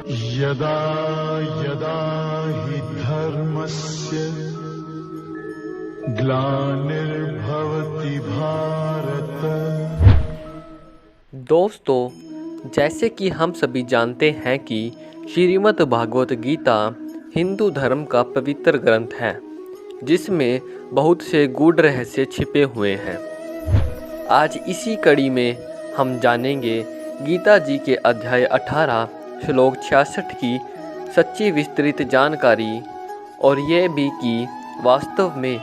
यदा यदा हि धर्मस्य ग्लानिर्भवति भारत। दोस्तों, जैसे कि हम सभी जानते हैं कि श्रीमद् भागवत गीता हिंदू धर्म का पवित्र ग्रंथ है, जिसमें बहुत से गूढ़ रहस्य छिपे हुए हैं। आज इसी कड़ी में हम जानेंगे गीता जी के अध्याय 18 श्लोक 66 की सच्ची विस्तृत जानकारी, और ये भी कि वास्तव में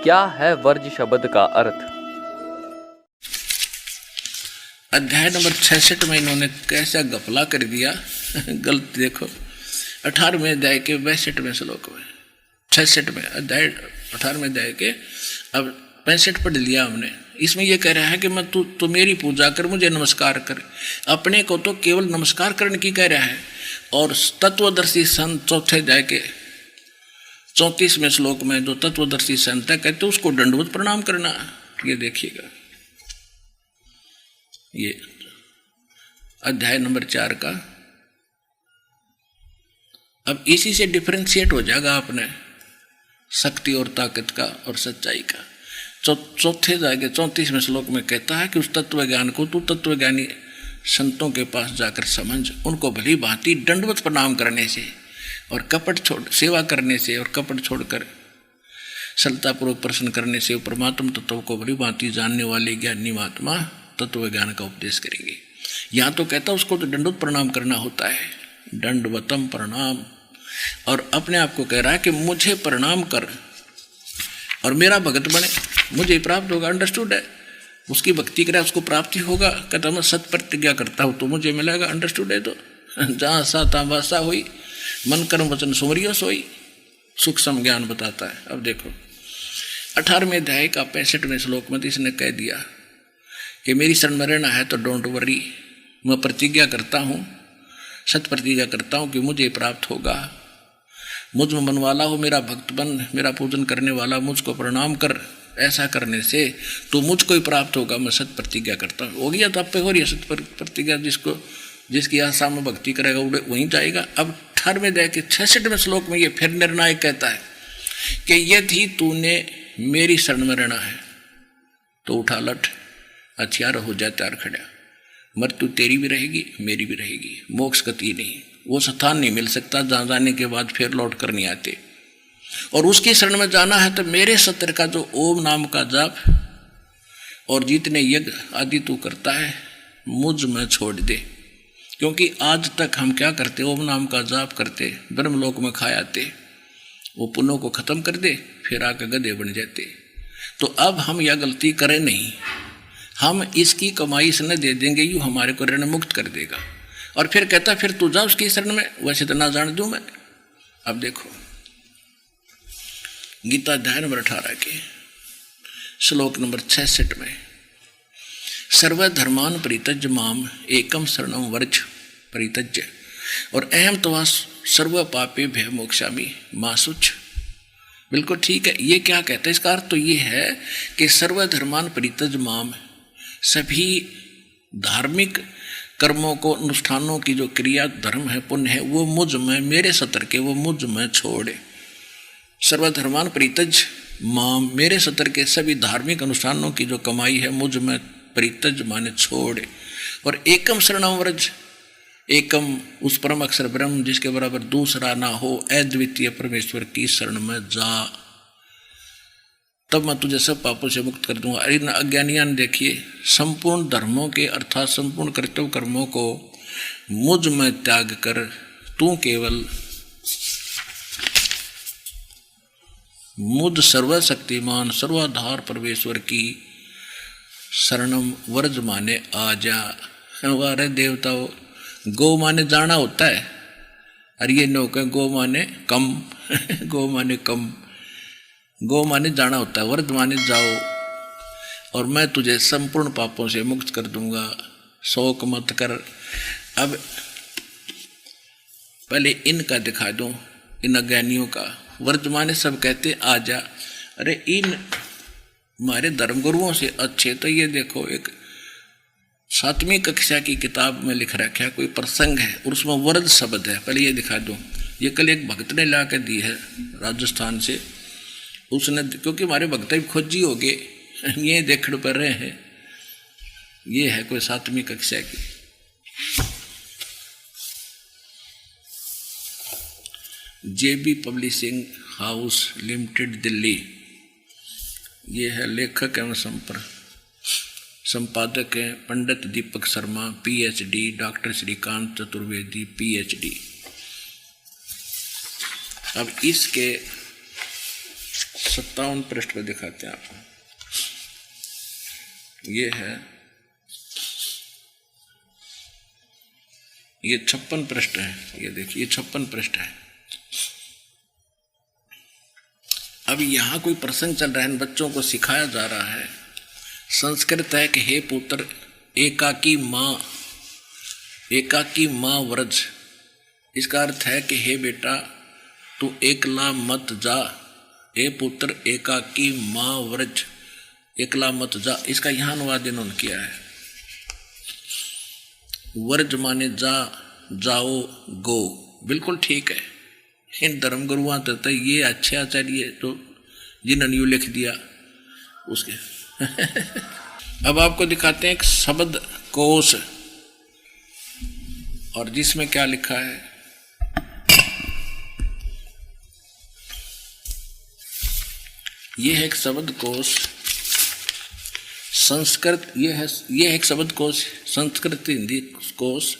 क्या है वर्ज शब्द का अर्थ। अध्याय नंबर 66 में इन्होंने कैसा गफला कर दिया। गलत देखो, 18वें अध्याय के 62वें श्लोक में, 66 में अध्याय 18वें अध्याय के अब 65 पढ़ लिया हमने। इसमें यह कह रहा है कि मैं तू मेरी पूजा कर, मुझे नमस्कार कर। अपने को तो केवल नमस्कार करने की कह रहा है। और तत्वदर्शी संत चौथे अध्याय के 34वें श्लोक में जो तत्वदर्शी संत है, कहते उसको दंडवत प्रणाम करना। ये देखिएगा, ये अध्याय नंबर 4 का। अब इसी से डिफरेंशिएट हो जाएगा अपने शक्ति और ताकत का और सच्चाई का। चौथे जाएगा 34वें श्लोक में कहता है कि उस तत्व ज्ञान को तू तत्वज्ञानी संतों के पास जाकर समझ, उनको भली भांति दंडवत प्रणाम करने से और कपट छोड़ सेवा करने से और कपट छोड़कर सरलतापूर्वक प्रश्न करने से परमात्मा तत्व को भली भांति जानने वाले ज्ञानी महात्मा तत्व ज्ञान का उपदेश करेंगे। यहाँ तो कहता उसको तो दंडवत प्रणाम करना होता है, दंडवतम प्रणाम। और अपने आप को कह रहा है कि मुझे प्रणाम कर और मेरा भगत बने, मुझे प्राप्त होगा। अंडरस्टूड है, उसकी भक्ति करे उसको प्राप्ति होगा। कहता मैं सत प्रतिज्ञा करता हूँ तो मुझे मिलेगा। अंडरस्टूड है। तो जहाँ सा तहाँ वासा हुई, मन कर्म वचन सुमरियो सोई, सुख सम ज्ञान बताता है। अब देखो 18वें अध्याय का 65वें श्लोक में इसने कह दिया कि मेरी शरण में रहना है तो डोंट वरी, मैं प्रतिज्ञा करता हूँ, सत प्रतिज्ञा करता हूँ कि मुझे प्राप्त होगा। मुझ में मन वाला हो, मेरा भक्त बन, मेरा पूजन करने वाला, मुझको प्रणाम कर। ऐसा करने से तो मुझको ही प्राप्त होगा, मैं सत प्रतिज्ञा करता हूँ। हो गया तो आप पे हो रही है सत प्रतिज्ञा। जिसकी आशा में भक्ति करेगा वो वहीं जाएगा। अब 18वें अध्याय के 66वें श्लोक में ये फिर निर्णायक कहता है कि यदि तूने मेरी शरण में रहना है तो उठा लट, हथियार हो जाए तैयार खड़ा। मृत्यु तेरी भी रहेगी, मेरी भी रहेगी, मोक्ष गति नहीं। वो स्थान नहीं मिल सकता जहाँ जाने के बाद फिर लौट कर नहीं आते। और उसकी शरण में जाना है तो मेरे सत्र का जो ओम नाम का जाप और जितने यज्ञ आदि तू करता है मुझ में छोड़ दे। क्योंकि आज तक हम क्या करते, ओम नाम का जाप करते, ब्रह्मलोक में खा आते, वो पुण्यों को खत्म कर दे, फिर आकर गधे बन जाते। तो अब हम यह गलती करें नहीं, हम इसकी कमाई से न दे देंगे, यूँ हमारे को ऋण मुक्त कर देगा। और फिर कहता फिर तू जा उसकी शरण में, वैसे तो ना जान दूं मैं। अब देखो गीता अध्याय नंबर 18 के श्लोक नंबर 66 में, सर्वधर्मान परित्यज्य माम एकम शरणम वर्ज परित्यज्य और अहम तवा सर्व पापे भय मोक्षामि मां शुच। बिल्कुल ठीक है। ये क्या कहता है, इसका अर्थ तो ये है कि सर्वधर्मान परित्यज्य माम, सभी धार्मिक कर्मों को, अनुष्ठानों की जो क्रिया धर्म है, पुण्य है, वो मुझ में, मेरे सत्र के वो मुझ में छोड़े। सर्वधर्मान परित्यज माम, मेरे सत्र के सभी धार्मिक अनुष्ठानों की जो कमाई है मुझ में परित्यज माने छोड़े। और एकम शरणम व्रज, एकम उस परम अक्षर ब्रह्म जिसके बराबर दूसरा ना हो, अद्वितीय परमेश्वर की शरण में जा, तब मैं तुझे सब पापों से मुक्त कर दूंगा। इन अज्ञानियां ने देखिए संपूर्ण धर्मों के अर्थात संपूर्ण कर्तव्य कर्मों को मुझ में त्याग कर तू केवल मुझ सर्वशक्तिमान सर्वाधार परमेश्वर की शरणम वर्ज माने आ जा। अरे देवताओं, गो माने जाना होता है, और ये नौका गो माने कम गो माने कम, गो माने जाना होता है, वर्ध माने जाओ, और मैं तुझे संपूर्ण पापों से मुक्त कर दूंगा, शोक मत कर। अब पहले इनका दिखा दूं, इन अज्ञानियों का। वर्तमान सब कहते आ जा। अरे इन हमारे धर्मगुरुओं से अच्छे तो ये देखो, एक 7वीं कक्षा की किताब में लिख रखा है, कोई प्रसंग है और उसमें वर्ज शब्द है। पहले ये दिखा दो। ये कल एक भक्त ने ला के दी है राजस्थान से। उसने, क्योंकि हमारे भक्त भी खोजी हो गए, ये देखने पर रहे हैं। ये है कोई 7वीं कक्षा की। JB publishing house limited, Delhi. ये है लेखक एवं संपादक हैं Pandit Deepak Sharma, PhD, doctor Shrikant Chaturvedi, PhD। अब इसके 57 पृष्ठ पर दिखाते हैं आपको। ये है, ये 56 पृष्ठ है। ये देखिए, ये 56 पृष्ठ है। अब यहां कोई प्रसंग चल रहा है, बच्चों को सिखाया जा रहा है। संस्कृत है कि हे पुत्र, एकाकी माँ व्रज। इसका अर्थ है कि हे बेटा, तू एकला मत जा। हे पुत्र, एकाकी माँ व्रज, एकला मत जा। इसका यहां अनुवाद इन्होंने किया है। व्रज माने जा, जाओ, गो। बिल्कुल ठीक है। इन धर्म गुरुओं तो ये अच्छे आचार्य तो जिन्होंने यू लिख दिया उसके। अब आपको दिखाते हैं एक शब्द कोश, और जिसमें क्या लिखा है। यह है एक शब्द कोश संस्कृत। यह है एक शब्द कोश संस्कृत हिंदी कोश।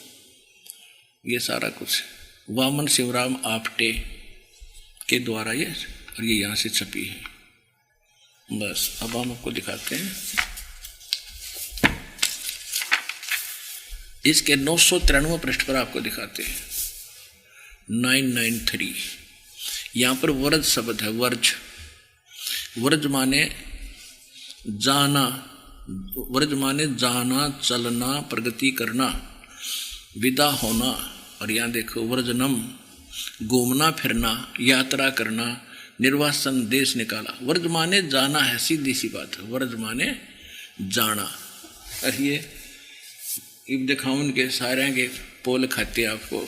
ये सारा कुछ वामन शिवराम आपटे के द्वारा ये, और ये यहां से छपी है। बस अब हम आपको दिखाते हैं इसके 993 पृष्ठ पर आपको दिखाते हैं 993। यहां पर वर्ज शब्द है। वर्ज माने जाना, वर्ज माने जाना, चलना, प्रगति करना, विदा होना। और यहां देखो वर्जनम, घूमना फिरना, यात्रा करना, निर्वासन, देश निकाला। वर्ज माने जाना है, सीधी सी बात है। वर्ज माने जाना। और ये इब दिखाऊं उनके सारे के पोल खाते आपको।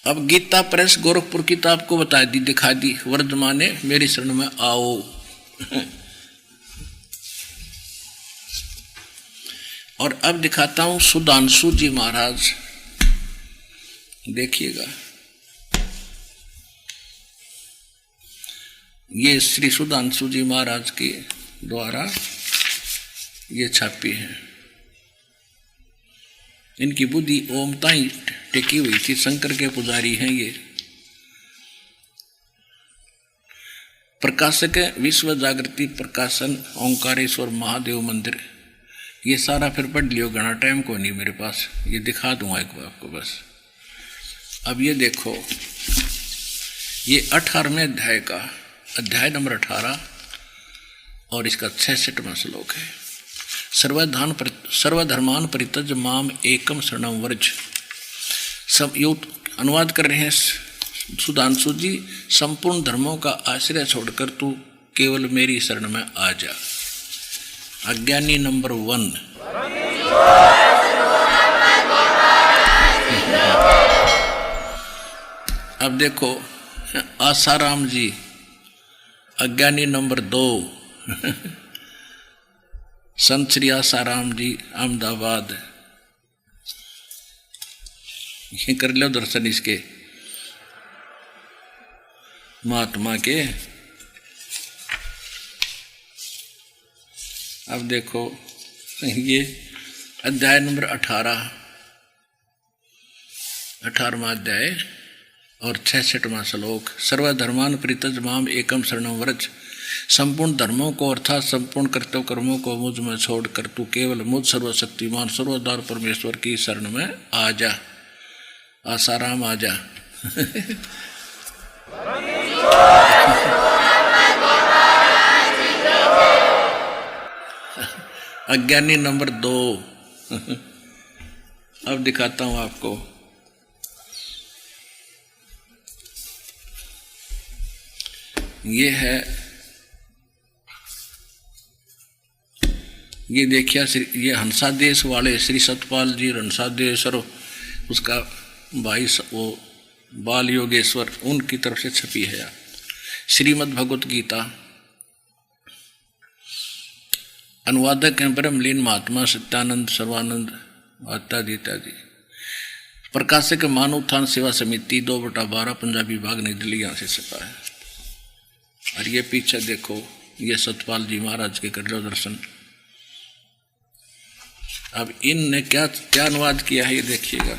अब गीता प्रेस गोरखपुर की तो आपको बता दी, दिखा दी। वर्ज माने मेरी शरण में आओ। और अब दिखाता हूं सुधांशु जी महाराज, देखिएगा। ये श्री सुधांशु जी महाराज के द्वारा ये छापी है। इनकी बुद्धि ओमता ही टिकी हुई थी। शंकर के पुजारी हैं ये। प्रकाशक है विश्व जागृति प्रकाशन, ओंकारेश्वर महादेव मंदिर। ये सारा फिर पढ़ लियो, घना टाइम को नहीं मेरे पास। ये दिखा दूंगा एक बार आपको बस। अब ये देखो, ये 18वें अध्याय का अध्याय नंबर 18 और इसका 66वां श्लोक है। सर्वधर्मान परित्यज माम एकम शरणम व्रज। सब अनुवाद कर रहे हैं सुधांशु जी। संपूर्ण धर्मों का आश्रय छोड़कर तू केवल मेरी शरण में आ जा। अज्ञानी नंबर 1। अब देखो आसाराम जी, अज्ञानी नंबर 2। संत श्री आसाराम जी अहमदाबाद। ये कर लो दर्शन इसके महात्मा के। अब देखो ये अध्याय नंबर 18वां अध्याय और 66वां श्लोक। सर्वधर्मान परित्यज माम एकम शरणम व्रज। संपूर्ण धर्मों को अर्थात संपूर्ण कर्तव्य कर्मों को मुझ में छोड़कर तू केवल मुझ सर्वशक्तिमान सर्वोद्धार परमेश्वर की शरण में आ जा। आसाराम आ जा। अज्ञानी नंबर 2। अब दिखाता हूं आपको। ये है ये देखिए ये हंसादेश वाले श्री सतपाल जी और हंसादेश और उसका भाई वो बाल योगेश्वर, उनकी तरफ से छपी है। श्रीमद् भगवत गीता, अनुवादक हैं ब्रह्मलीन महात्मा सत्यानंद सर्वानंद इत्यादि इत्यादि। प्रकाशक मानव उत्थान सेवा समिति 2/12 पंजाबी विभाग नई दिल्ली, यहाँ से छपा है। और ये पीछे देखो, ये सतपाल जी महाराज के कर लो दर्शन। अब इनने क्या क्या अनुवाद किया है ये देखिएगा,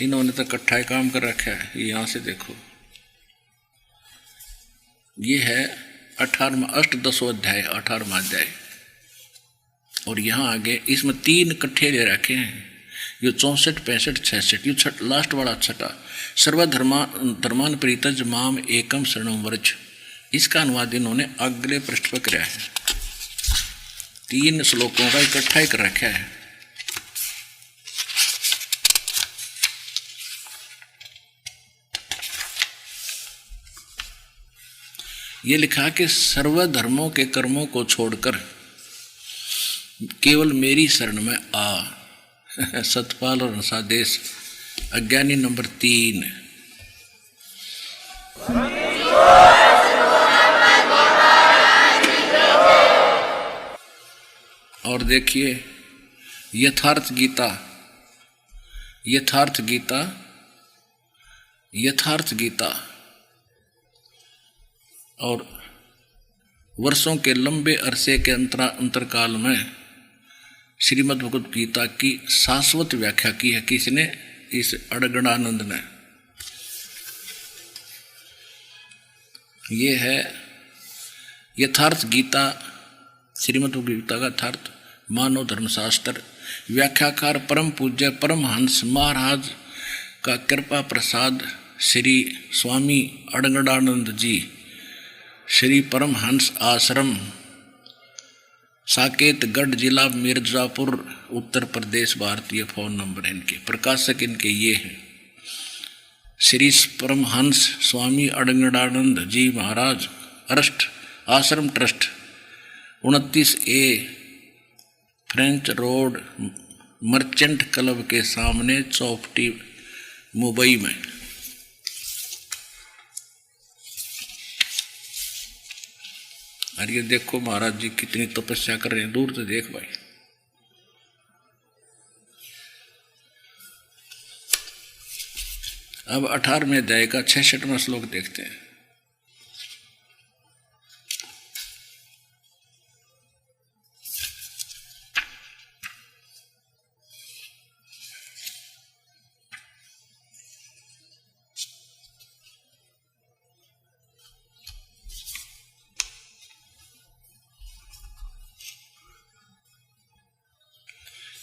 इन्होंने तो इकट्ठा ही काम कर रखा है। ये यहाँ से देखो, ये है 18वां अष्टदशो अध्याय, 18वां अध्याय। और यहाँ आगे इसमें 3 इकट्ठे ले रखे हैं, ये 64, 65, 66, ये लास्ट वाला छठा। सर्वधर्मान परित्यज माम एकम शरणम व्रज, इसका अनुवाद इन्होंने अगले पृष्ठ पर किया है। 3 श्लोकों का इकट्ठा ही कर रखा है। ये लिखा कि सर्वधर्मों के कर्मों को छोड़कर केवल मेरी शरण में आ। सतपाल और हंसादेश, अज्ञानी नंबर 3। और देखिए यथार्थ गीता, यथार्थ गीता, यथार्थ गीता। और वर्षों के लंबे अरसे के अंतरकाल में श्रीमद् भगवत गीता की शाश्वत व्याख्या की है। किसने? इस अड़गड़ानंद ने। ये है यथार्थ गीता, श्रीमद् भगवत गीता का यथार्थ मानव धर्मशास्त्र। व्याख्याकार परम पूज्य परमहंस महाराज का कृपा प्रसाद श्री स्वामी अड़गड़ानंद जी, श्री परमहंस आश्रम, साकेतगढ़, जिला मिर्जापुर, उत्तर प्रदेश, भारतीय। फोन नंबर इनके, प्रकाशक इनके ये हैं श्री परमहंस स्वामी अड़गड़ानंद जी महाराज अरस्ट आश्रम trust, 29A French road, merchant club के सामने, चौपटी, मुंबई में। और ये देखो महाराज जी कितनी तपस्या कर रहे हैं, दूर से देख भाई। अब 18वें अध्याय का 66वां श्लोक देखते हैं।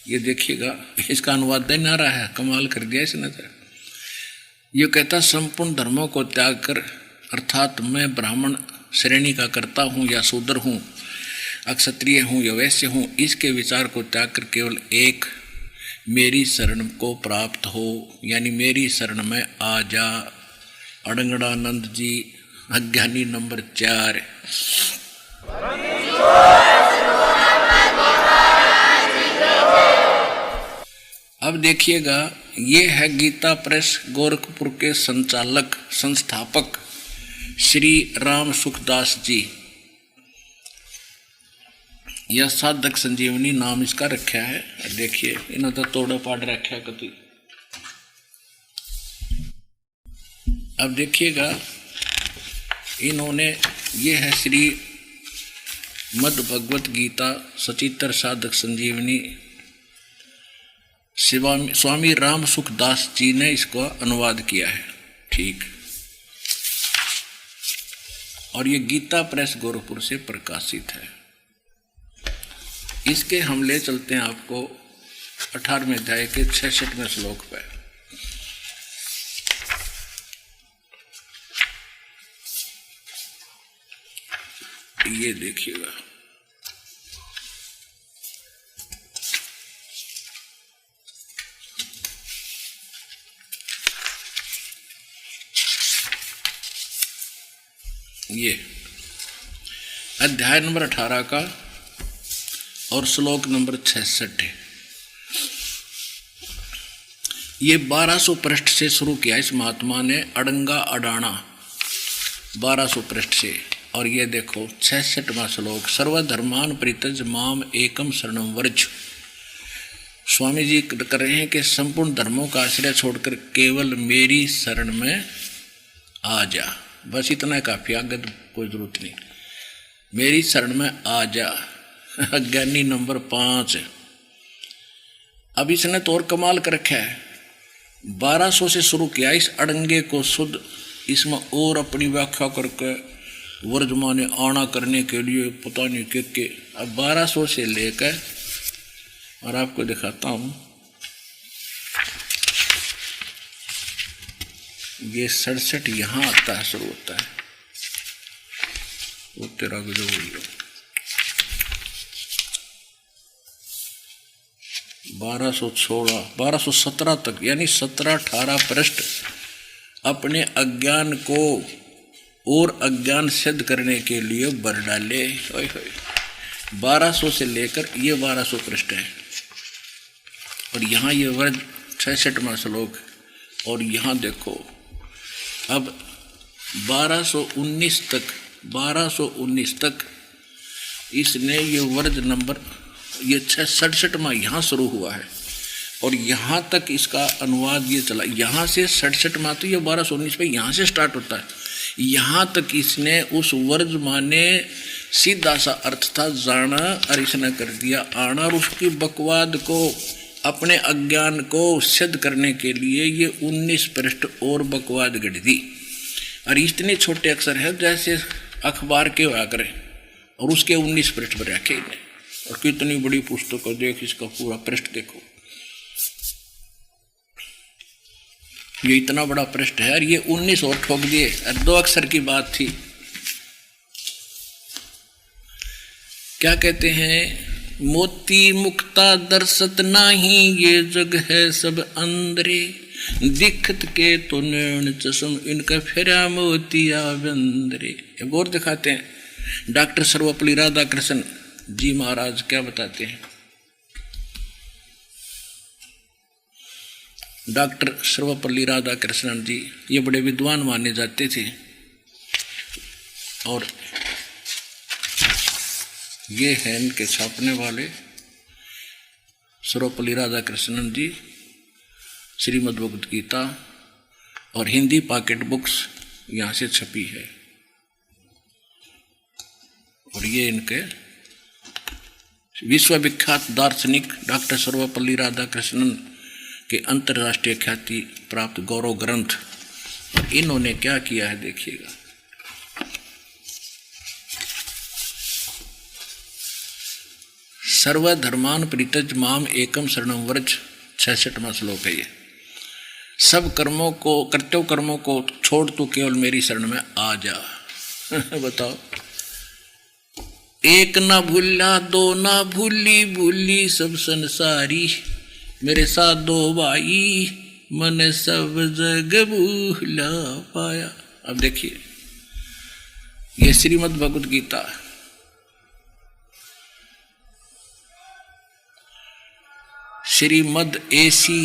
ये देखिएगा, इसका अनुवाद नहीं आ रहा है, कमाल कर दिया इसने तो। ये कहता संपूर्ण धर्मों को त्याग कर, अर्थात मैं ब्राह्मण श्रेणी का करता हूँ या शूद्र हूँ, अक्षत्रिय हूँ या वैश्य हूँ, इसके विचार को त्याग कर केवल एक मेरी शरण को प्राप्त हो, यानी मेरी शरण में आ जा। अड़गड़ानंद जी, अज्ञानी नंबर 4। अब देखिएगा, ये है गीता प्रेस गोरखपुर के संचालक संस्थापक श्री राम सुखदास जी। यह साधक संजीवनी नाम इसका रखा है। देखिए इन्होंने तो तोड़ा पाड़ रखा है कति। अब देखिएगा, इन्होंने, ये है श्री मद् भगवत गीता सचित्र साधक संजीवनी, स्वामी राम सुखदास जी ने इसको अनुवाद किया है। ठीक। और ये गीता प्रेस गोरखपुर से प्रकाशित है। इसके हम ले चलते हैं आपको 18वें अध्याय के 66वें श्लोक पर। ये देखिएगा, ये अध्याय नंबर 18 का और श्लोक नंबर 66 है। ये 1200 पृष्ठ से शुरू किया इस महात्मा ने, अड़ंगा अडाना 1200 पृष्ठ से। और ये देखो 66वां श्लोक, सर्वधर्मान परित्यज माम एकम शरणम वर्ज। स्वामी जी कर रहे हैं कि संपूर्ण धर्मों का आश्रय छोड़कर केवल मेरी शरण में आ जा, बस इतना काफी, आगे कोई जरूरत नहीं, मेरी शरण में आ जा। अज्ञानी नंबर 5। अब इसने तो और कमाल कर रखा है, 1200 से शुरू किया इस अड़ंगे को शुद्ध, इसमें और अपनी व्याख्या करके वर्जमाने आना करने के लिए पता नहीं के। अब 1200 से लेकर, और आपको दिखाता हूं, ये 67 यहां आता है, शुरू होता है। वो तेरा जो 1216 1217 तक, यानी 17-18 पृष्ठ अपने अज्ञान को और अज्ञान सिद्ध करने के लिए भर डाले। 1200 से लेकर ये 1200 पृष्ठ है। और यहाँ ये वर्ग 66वां श्लोक, और यहाँ देखो अब 1219 तक इसने ये वर्ग नंबर, ये 67वां यहाँ शुरू हुआ है और यहाँ तक इसका अनुवाद ये चला। यहाँ से 67वां तो ये 1219 पे यहाँ से स्टार्ट होता है, यहाँ तक इसने उस वर्ज माने सीधा सा अर्थ था जाना, और इसने कर दिया आना, और उसकी बकवाद को, अपने अज्ञान को सिद्ध करने के लिए ये 19 पृष्ठ और बकवाद गढ़ दी। और इतने छोटे अक्षर है जैसे अखबार के हुआ करें, और उसके 19 पृष्ठ पर रखे इन्हें। और कितनी बड़ी पुस्तक है, देख इसका पूरा पृष्ठ देखो, ये इतना बड़ा पृष्ठ है, और ये 19 और ठोक दिए, और 2 अक्षर की बात थी। क्या कहते हैं, मोती मुक्ता दर्शत नाही, ये जग है सब अंदरे, दिखत के तो नैन चश्म, इनका फेरा मोतिया बंदरे। एक और दिखाते हैं, डॉक्टर सर्वपल्ली राधाकृष्ण जी महाराज क्या बताते हैं। डॉक्टर सर्वपल्ली राधाकृष्णन जी ये बड़े विद्वान माने जाते थे, और ये हैं इनके छापने वाले सर्वपल्ली राधाकृष्णन जी, श्रीमद् भगवद गीता, और हिंदी पॉकेट बुक्स यहाँ से छपी है। और ये इनके विश्वविख्यात दार्शनिक डॉक्टर सर्वपल्ली राधाकृष्णन के अंतर्राष्ट्रीय ख्याति प्राप्त गौरव ग्रंथ। और इन्होंने क्या किया है देखिएगा, सर्वधर्मान परित्यज माम एकम शरणम व्रज, 66वां श्लोक है ये। सब कर्मों को, कर्तव्य कर्मों को छोड़ तू केवल मेरी शरण में आ जा। बताओ, एक ना भूला, दो ना भूली, भूली सब संसारी, मेरे साथ 2 भाई, मन सब जग भूला पाया। अब देखिए, ये श्रीमद् भगवद गीता, श्रीमद् एसी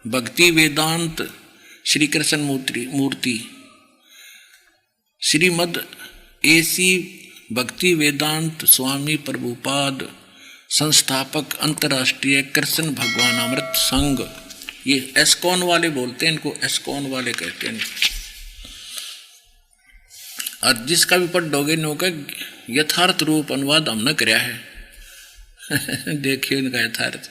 भक्ति वेदांत श्री कृष्ण मूर्ति, श्रीमद् एसी भक्ति वेदांत स्वामी प्रभुपाद संस्थापक अंतर्राष्ट्रीय कृष्ण भगवान अमृत संघ, ये एस्कॉन वाले बोलते हैं इनको, एस्कॉन वाले कहते हैं। और जिसका भी पढ़ोगे नो का यथार्थ रूप अनुवाद हमने कराया है। देखिए इनका यथार्थ,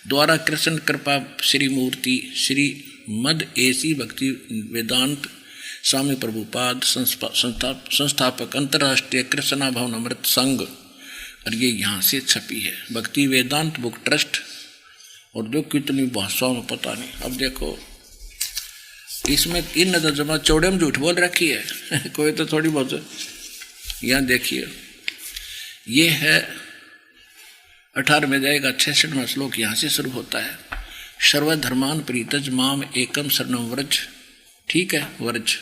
द्वारा कृष्ण कृपा श्री मूर्ति श्री मद एसी भक्ति वेदांत स्वामी प्रभुपाद संस्थापक अंतर्राष्ट्रीय कृष्णा भवन अमृत संघ, और ये यहाँ से छपी है, भक्ति वेदांत बुक ट्रस्ट। और जो कितनी भाषाओं में पता नहीं। अब देखो इसमें इन जमा चौड़े में झूठ बोल रखी है। कोई तो थोड़ी बहुत, यहाँ देखिए ये है 18 में जाएगा, 66वां श्लोक यहाँ से शुरू होता है, सर्वधर्मान परित्यज माम एकम शरणम व्रज। ठीक है, व्रज।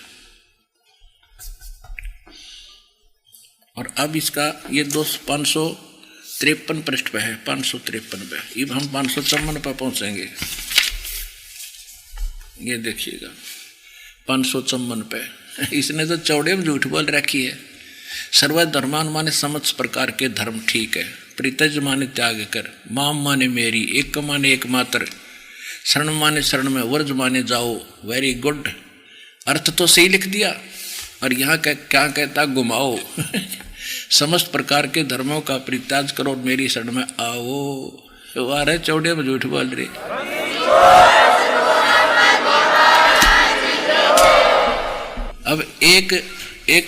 और अब इसका ये 500 553 पृष्ठ पे है, 553 पे। अब हम 554 पे पहुंचेंगे। ये देखिएगा 554 पे। इसने तो चौड़े में झूठ बोल रखी है। सर्वधर्मान माने समस्त प्रकार के धर्म ठीक है, परित्यज माने त्याग कर, माम माने मेरी, एक माने एक मात्र, शरण माने शरण में, वर्ज माने जाओ। वेरी गुड, अर्थ तो सही लिख दिया। और यहाँ क्या कहता, घुमाओ। समस्त प्रकार के धर्मों का परित्याग करो और मेरी शरण में आओ। वारे चौड़े में झूठ बोल रही। अब एक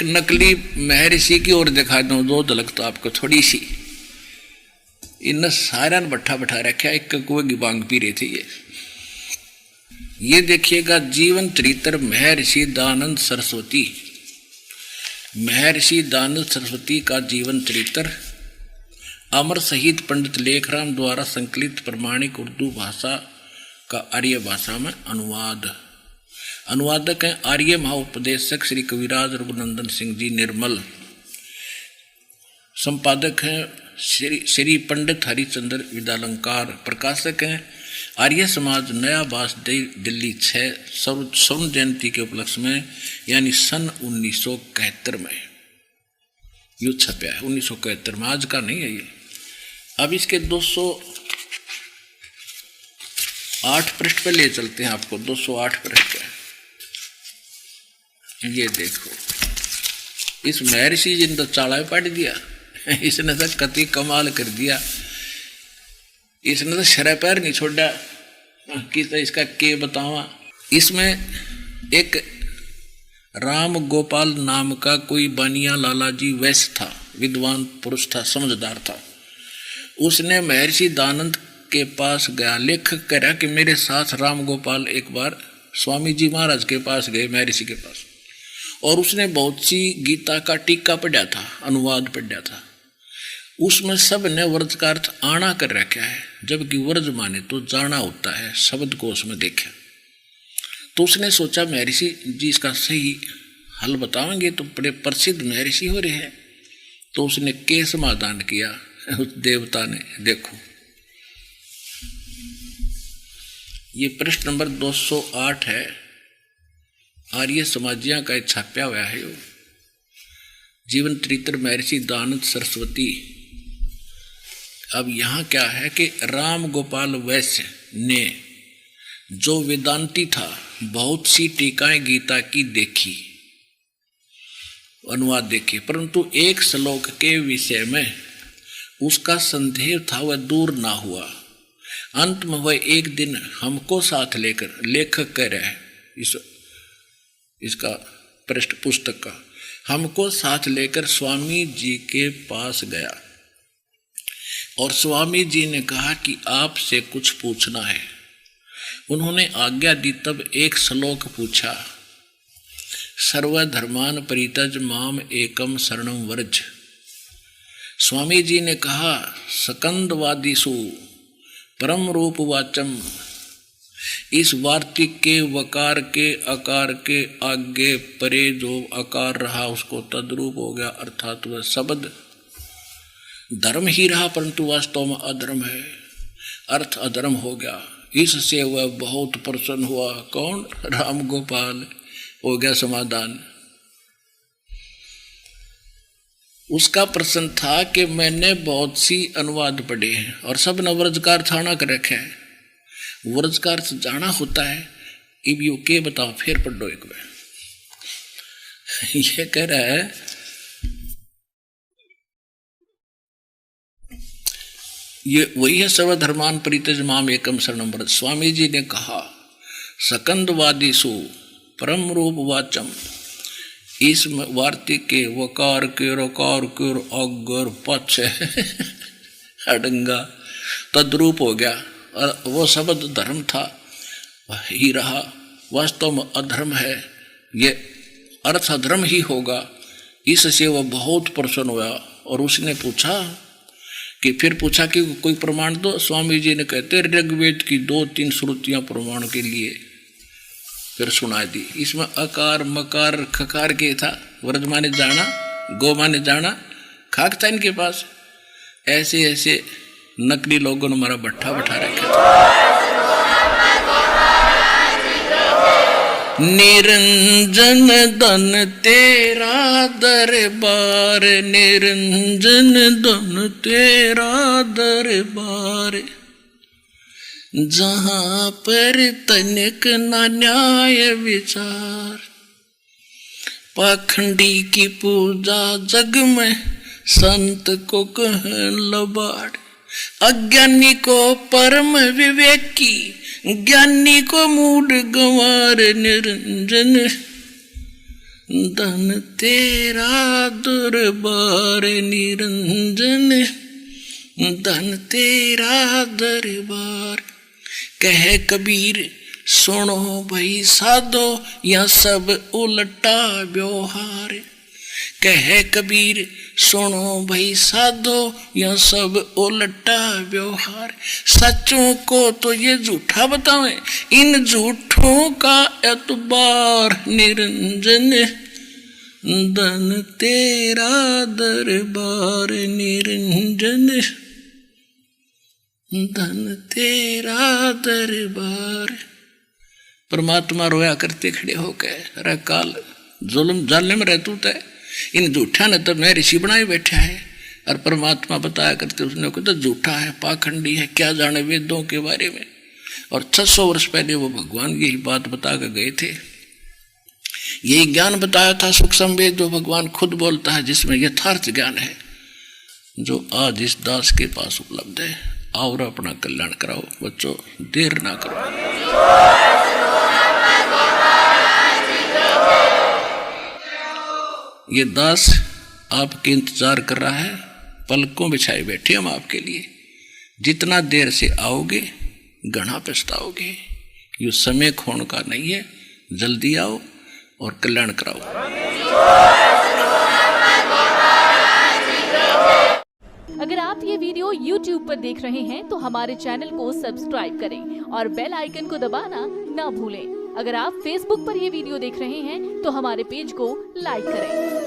नकली महर्षि की ओर दिखा दूं, दो झलक तो आपको थोड़ी सी। इन सारा बट्ठा बैठा रखा, एक कुएं की बांग पी रही थी ये देखिएगा जीवन चरित्र महर्षि दयानंद सरस्वती। महर्षि दयानंद सरस्वती का जीवन चरित्र अमर शहीद पंडित लेखराम द्वारा संकलित प्रमाणिक उर्दू भाषा का आर्य भाषा में अनुवाद। अनुवादक हैं आर्य महाउपदेशक श्री कविराज रघुनंदन सिंह जी निर्मल। संपादक हैं श्री पंडित हरिचंद्र विद्यालंकार। प्रकाशक हैं आर्य समाज नया बास दिल्ली 6 स्वर्ण जयंती के उपलक्ष्य में, यानी सन 1971 में युद्ध छपया है। 1971 में, आज का नहीं है ये। अब इसके 208 पृष्ठ पे ले चलते हैं आपको। 208 पृष्ठ पे ये देखो, इस महर्षि जी ने तो चाड़ा पाट दिया। इसने तो कति कमाल कर दिया। इसने तो शरह पैर नहीं छोड़ा कि तो इसका के बतावा। इसमें एक राम गोपाल नाम का कोई बनिया लाला जी वैश्य था, विद्वान पुरुष था, समझदार था। उसने महर्षि दयानंद के पास गया। लेखक कह रहा कि मेरे साथ राम गोपाल एक बार स्वामी जी महाराज के पास गए, महर्षि के पास, और उसने बहुत सी गीता का टीका पढ़ा था, अनुवाद पढ़ा था। उसमें सब ने वर्ज का अर्थ आना कर रखा है, जबकि वर्ज माने तो जाना होता है। शब्द को उसमें देखा तो उसने सोचा महर्षि जी इसका सही हल बताएंगे तो बड़े प्रसिद्ध महर्षि हो रहे हैं। तो उसने के समाधान किया उस देवता ने। देखो ये पृष्ठ नंबर 208 है, आर्य समाजिया का छापा हुआ है। जीवन चरित्र महर्षि दयानंद सरस्वती। अब यहाँ क्या है कि राम गोपाल वैश्य ने, जो वेदांती था, बहुत सी टीकाएं गीता की देखी, अनुवाद देखे, परंतु एक श्लोक के विषय में उसका संदेह था, वह दूर ना हुआ। अंत में वह एक दिन हमको साथ लेकर, लेखक कह रहे हैं इसका पृष्ठ पुस्तक का, हमको साथ लेकर स्वामी जी के पास गया और स्वामी जी ने कहा कि आपसे कुछ पूछना है। उन्होंने आज्ञा दी। तब एक श्लोक पूछा, सर्वधर्मान परित्यज माम एकम शरणम व्रज। स्वामी जी ने कहा, सकंदवादिषु परम रूप वाचम। इस वार्तिक के वकार के अकार के आगे परे जो अकार रहा उसको तद्रूप हो गया, अर्थात वह शब्द धर्म ही रहा परंतु वास्तव में अधर्म है, अर्थ अधर्म हो गया। इससे वह बहुत प्रसन्न हुआ। कौन? राम गोपाल। हो गया समाधान। उसका प्रश्न था कि मैंने बहुत सी अनुवाद पढ़े हैं और सब ने व्रजकार थाना कर रखे हैं। व्रजकार से जाना होता है। अब यू के बताओ, फिर पढ़ो एक बार। ये कह रहा है, ये वही है सर्वधर्मान परित्यज माम एकम शरणम व्रज। स्वामी जी ने कहा, सकंदवादिषु परम रूप वाचम। इस वार्तिक के वकार के रकार के अगर पक्ष अडंगा तद्रूप हो गया और वो शब्द धर्म था ही रहा, वास्तव में अधर्म है, ये अर्थ अधर्म ही होगा। इससे वह बहुत प्रसन्न हुआ और उसने पूछा कि फिर पूछा कि कोई प्रमाण दो। स्वामी जी ने कहते ऋग्वेद की 2-3 श्रुतियां प्रमाण के लिए फिर सुना दी। इसमें अकार मकार खकार के था। व्रज माने जाना, गो माने जाना, खाक था इनके पास। ऐसे ऐसे नकली लोगों ने हमारा भट्ठा बैठा रखा था। निरंजन धन तेरा दरबार, निरंजन धन तेरा दरबार, जहां पर तनिक न न्याय विचार, पाखंडी की पूजा जग में संत को कहन लबाड़, अज्ञानी को परम विवेकी, ज्ञानी को मूड गंवार, निरंजन धन तेरा दरबार, निरंजन धन तेरा दरबार। कह कबीर सुनो भाई साधो, यह सब उल्टा व्यवहार, कह कबीर सुनो भाई साधो, यह सब उल्टा व्यवहार। सच्चों को तो ये झूठा बतावें, इन झूठों का एतबार, निरंजन धन तेरा दरबार, निरंजन धन तेरा दरबार। परमात्मा रोया करते खड़े होकर, अरे काल जुल्म जालिम रहतू तय, इन झूठा ने तो मैं ऋषि बनाए बैठा है। और परमात्मा बताया करते उसने को तो झूठा है, पाखंडी है, क्या जाने वेदों के बारे में। और 600 वर्ष पहले वो भगवान यही बात बता कर गए थे। यही ज्ञान बताया था सूक्ष्म वेद, जो भगवान खुद बोलता है, जिसमें यथार्थ ज्ञान है, जो आज इस दास के पास उपलब्ध है। और अपना कल्याण कराओ बच्चों, देर ना करो। ये दास आपके इंतजार कर रहा है, पलकों बिछाए बैठे हम आपके लिए। जितना देर से आओगे घना पछताओगे। ये समय खोने का नहीं है, जल्दी आओ और कल्याण कराओ। अगर आप ये वीडियो YouTube पर देख रहे हैं तो हमारे चैनल को सब्सक्राइब करें और बेल आइकन को दबाना ना भूलें। अगर आप Facebook पर ये वीडियो देख रहे हैं तो हमारे पेज को लाइक करें।